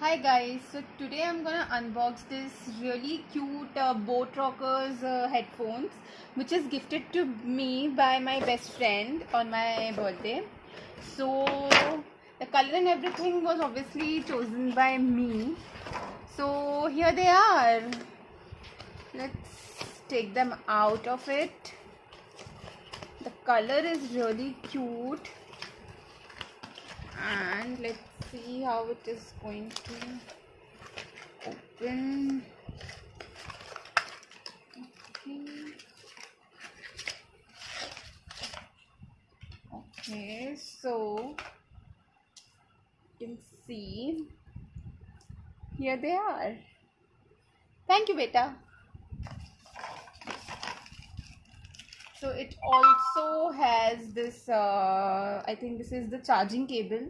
Hi guys, so today I'm gonna unbox this really cute Boat Rockers headphones, which is gifted to me by my best friend on my birthday. So the color and everything was obviously chosen by me. So here they are. Let's take them out of it. The color is really cute, and let's see how it is going to open. Okay, so you can see here they are. Thank you, beta. So it also has this I think this is the charging cable.